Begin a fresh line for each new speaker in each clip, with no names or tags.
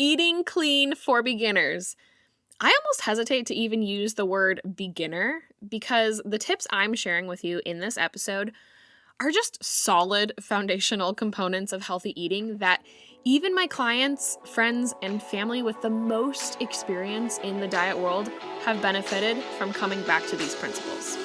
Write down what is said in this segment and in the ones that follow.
Eating clean for beginners. I almost hesitate to even use the word beginner because the tips I'm sharing with you in this episode are just solid foundational components of healthy eating that even my clients, friends, and family with the most experience in the diet world have benefited from coming back to these principles.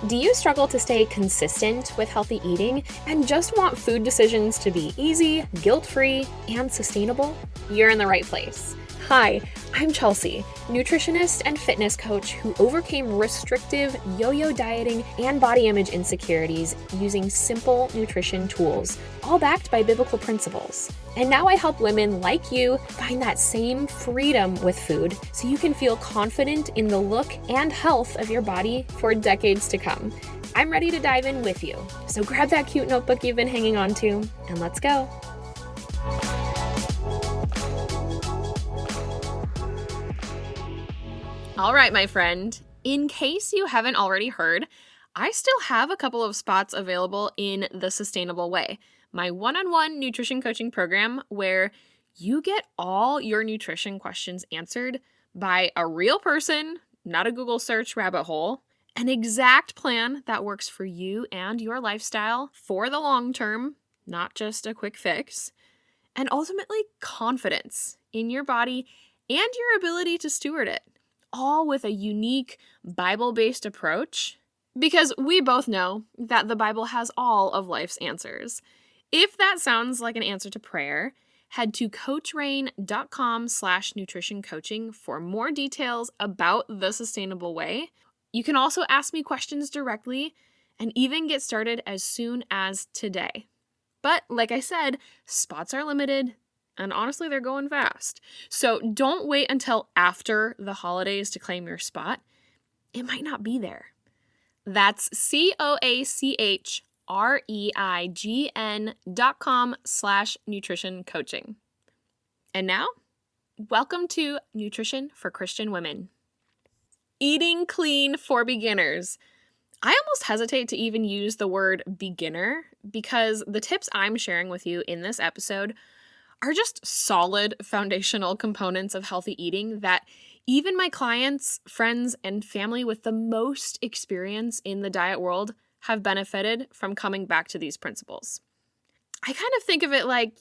Do you struggle to stay consistent with healthy eating and just want food decisions to be easy, guilt-free, and sustainable? You're in the right place. Hi, I'm Chelsea, nutritionist and fitness coach who overcame restrictive yo-yo dieting and body image insecurities using simple nutrition tools, all backed by biblical principles. And now I help women like you find that same freedom with food so you can feel confident in the look and health of your body for decades to come. I'm ready to dive in with you. So grab that cute notebook you've been hanging on to and let's go.
All right, my friend, in case you haven't already heard, I still have a couple of spots available in The Sustainable Way, my one-on-one nutrition coaching program where you get all your nutrition questions answered by a real person, not a Google search rabbit hole, an exact plan that works for you and your lifestyle for the long term, not just a quick fix, and ultimately confidence in your body and your ability to steward it, all with a unique Bible-based approach, because we both know that the Bible has all of life's answers. If that sounds like an answer to prayer, head to coachrain.com/nutrition coaching for more details about The Sustainable Way. You can also ask me questions directly and even get started as soon as today. But like I said, spots are limited. And honestly, they're going fast. So don't wait until after the holidays to claim your spot. It might not be there. That's coachreign.com/nutrition coaching. And now, welcome to Nutrition for Christian Women. Eating clean for beginners. I almost hesitate to even use the word beginner because the tips I'm sharing with you in this episode are just solid foundational components of healthy eating that even my clients, friends, and family with the most experience in the diet world have benefited from coming back to these principles. I kind of think of it like,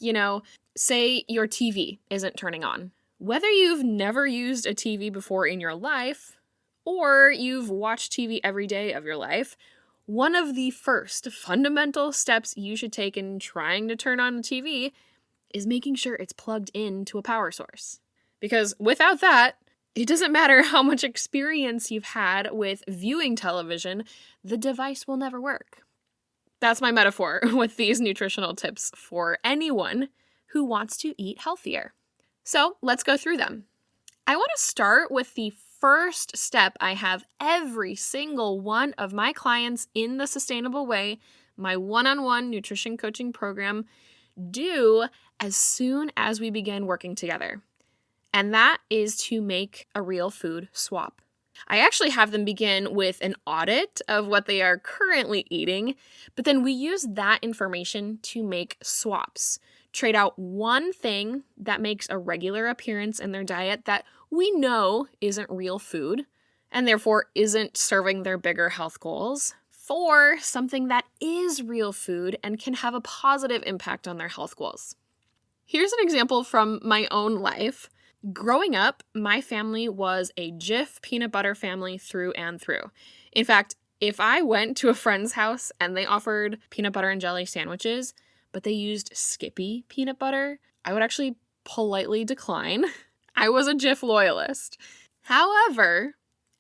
say your TV isn't turning on. Whether you've never used a TV before in your life or you've watched TV every day of your life, one of the first fundamental steps you should take in trying to turn on the TV is making sure it's plugged into a power source. Because without that, it doesn't matter how much experience you've had with viewing television, the device will never work. That's my metaphor with these nutritional tips for anyone who wants to eat healthier. So let's go through them. I want to start with the first step I have every single one of my clients in The Sustainable Way, my one-on-one nutrition coaching program, do as soon as we begin working together. And that is to make a real food swap. I actually have them begin with an audit of what they are currently eating, but then we use that information to make swaps. Trade out one thing that makes a regular appearance in their diet that we know isn't real food and therefore isn't serving their bigger health goals, for something that is real food and can have a positive impact on their health goals. Here's an example from my own life. Growing up, my family was a Jif peanut butter family through and through. In fact, if I went to a friend's house and they offered peanut butter and jelly sandwiches, but they used Skippy peanut butter, I would actually politely decline. I was a Jif loyalist. However,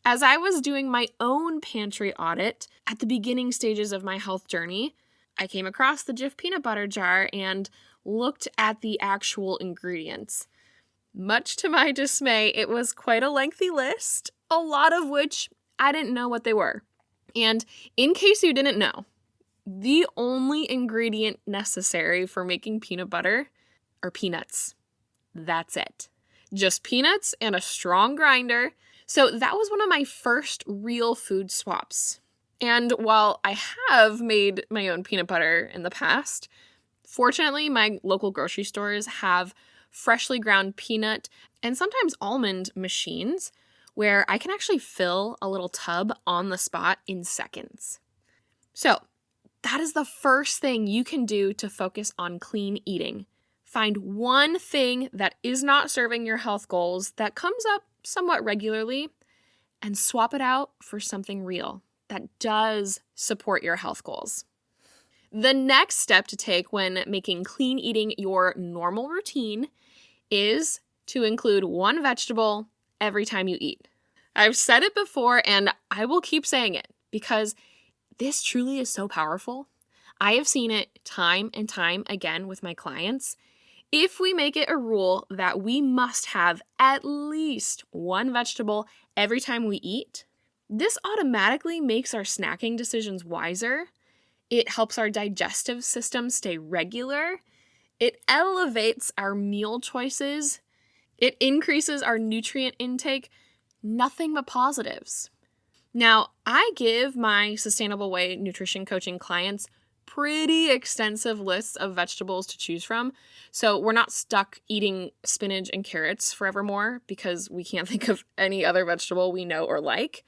as I was doing my own pantry audit at the beginning stages of my health journey, I came across the Jif peanut butter jar and looked at the actual ingredients. Much to my dismay, it was quite a lengthy list, a lot of which I didn't know what they were. And in case you didn't know, the only ingredient necessary for making peanut butter are peanuts. That's it. Just peanuts and a strong grinder. So that was one of my first real food swaps. And while I have made my own peanut butter in the past, fortunately, my local grocery stores have freshly ground peanut, and sometimes almond machines where I can actually fill a little tub on the spot in seconds. So that is the first thing you can do to focus on clean eating. Find one thing that is not serving your health goals that comes up somewhat regularly and swap it out for something real that does support your health goals. The next step to take when making clean eating your normal routine is to include one vegetable every time you eat. I've said it before and I will keep saying it because this truly is so powerful. I have seen it time and time again with my clients. If we make it a rule that we must have at least one vegetable every time we eat, this automatically makes our snacking decisions wiser. It helps our digestive system stay regular. It elevates our meal choices. It increases our nutrient intake. Nothing but positives. Now, I give my Sustainable Way nutrition coaching clients pretty extensive lists of vegetables to choose from. So we're not stuck eating spinach and carrots forevermore because we can't think of any other vegetable we know or like.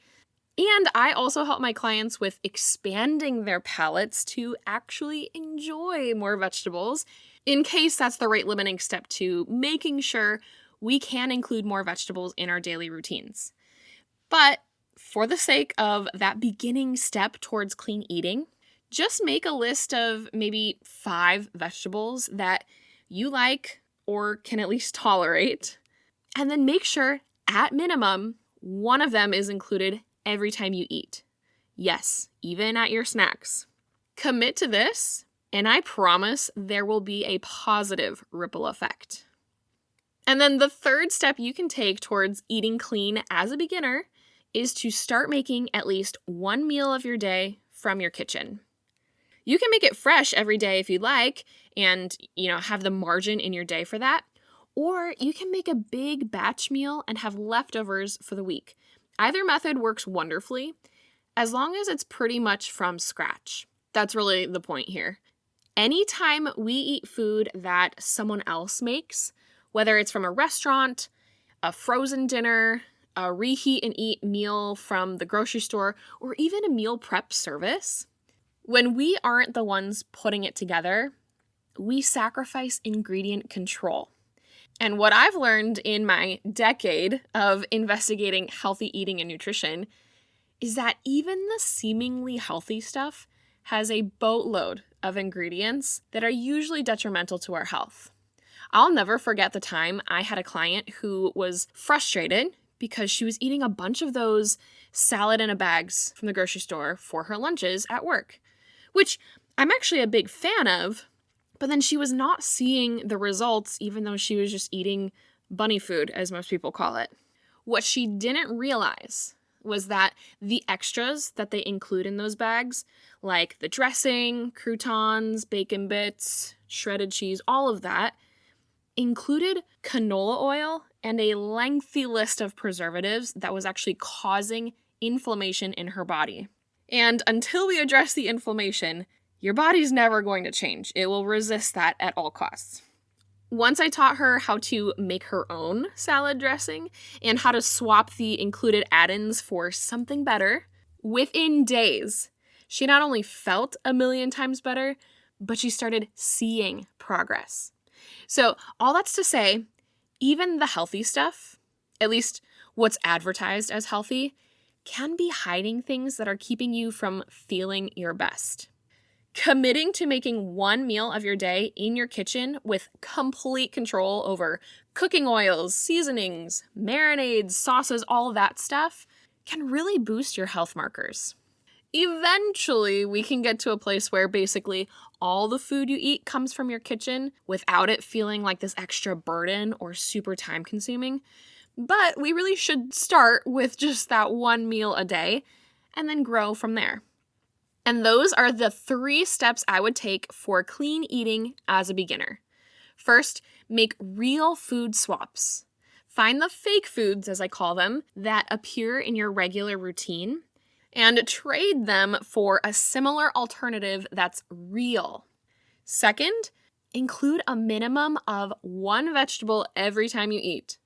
And I also help my clients with expanding their palates to actually enjoy more vegetables in case that's the rate limiting step to making sure we can include more vegetables in our daily routines. But for the sake of that beginning step towards clean eating, just make a list of maybe 5 vegetables that you like or can at least tolerate, and then make sure, at minimum, one of them is included every time you eat. Yes, even at your snacks. Commit to this, and I promise there will be a positive ripple effect. And then the third step you can take towards eating clean as a beginner is to start making at least one meal of your day from your kitchen. You can make it fresh every day if you'd like and, have the margin in your day for that. Or you can make a big batch meal and have leftovers for the week. Either method works wonderfully as long as it's pretty much from scratch. That's really the point here. Anytime we eat food that someone else makes, whether it's from a restaurant, a frozen dinner, a reheat and eat meal from the grocery store, or even a meal prep service, when we aren't the ones putting it together, we sacrifice ingredient control. And what I've learned in my decade of investigating healthy eating and nutrition is that even the seemingly healthy stuff has a boatload of ingredients that are usually detrimental to our health. I'll never forget the time I had a client who was frustrated because she was eating a bunch of those salad in a bags from the grocery store for her lunches at work, which I'm actually a big fan of, but then she was not seeing the results even though she was just eating bunny food, as most people call it. What she didn't realize was that the extras that they include in those bags, like the dressing, croutons, bacon bits, shredded cheese, all of that, included canola oil and a lengthy list of preservatives that was actually causing inflammation in her body. And until we address the inflammation, your body's never going to change. It will resist that at all costs. Once I taught her how to make her own salad dressing and how to swap the included add-ins for something better, within days, she not only felt a million times better, but she started seeing progress. So all that's to say, even the healthy stuff, at least what's advertised as healthy, can be hiding things that are keeping you from feeling your best. Committing to making one meal of your day in your kitchen with complete control over cooking oils, seasonings, marinades, sauces, all of that stuff can really boost your health markers. Eventually, we can get to a place where basically all the food you eat comes from your kitchen without it feeling like this extra burden or super time-consuming. But we really should start with just that one meal a day and then grow from there. And those are the 3 steps I would take for clean eating as a beginner. First, make real food swaps. Find the fake foods, as I call them, that appear in your regular routine and trade them for a similar alternative that's real. Second, include a minimum of 1 vegetable every time you eat.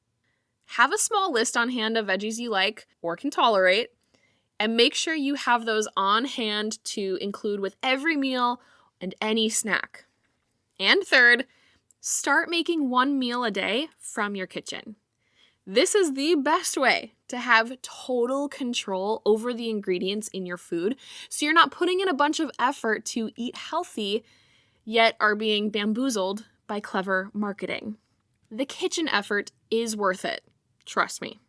Have a small list on hand of veggies you like or can tolerate, and make sure you have those on hand to include with every meal and any snack. And third, start making 1 meal a day from your kitchen. This is the best way to have total control over the ingredients in your food, so you're not putting in a bunch of effort to eat healthy, yet are being bamboozled by clever marketing. The kitchen effort is worth it, trust me.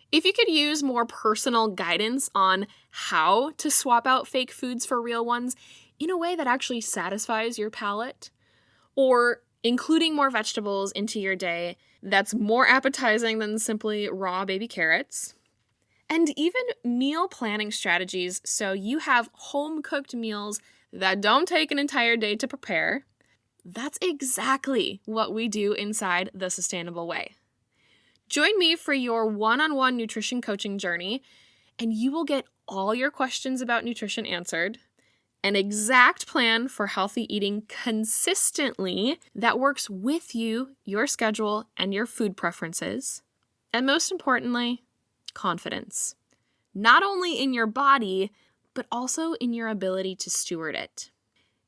If you could use more personal guidance on how to swap out fake foods for real ones in a way that actually satisfies your palate, or including more vegetables into your day that's more appetizing than simply raw baby carrots, and even meal planning strategies so you have home-cooked meals that don't take an entire day to prepare, that's exactly what we do inside The Sustainable Way. Join me for your one-on-one nutrition coaching journey, and you will get all your questions about nutrition answered, an exact plan for healthy eating consistently that works with you, your schedule, and your food preferences, and most importantly, confidence. Not only in your body, but also in your ability to steward it.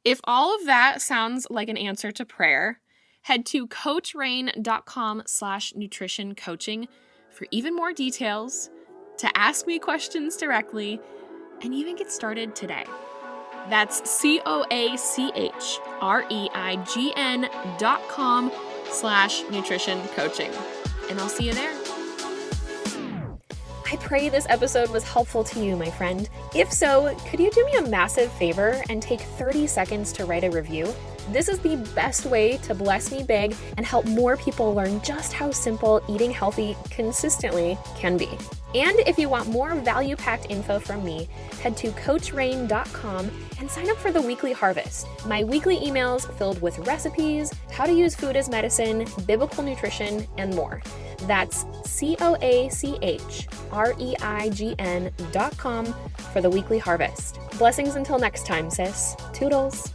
If all of that sounds like an answer to prayer, head to coachrain.com/nutrition coaching for even more details, to ask me questions directly, and even get started today. That's coachreign.com/nutrition coaching. And I'll see you there.
I pray this episode was helpful to you, my friend. If so, could you do me a massive favor and take 30 seconds to write a review? This is the best way to bless me big and help more people learn just how simple eating healthy consistently can be. And if you want more value-packed info from me, head to coachrain.com and sign up for the Weekly Harvest, my weekly emails filled with recipes, how to use food as medicine, biblical nutrition, and more. That's coachreign.com for the Weekly Harvest. Blessings until next time, sis. Toodles.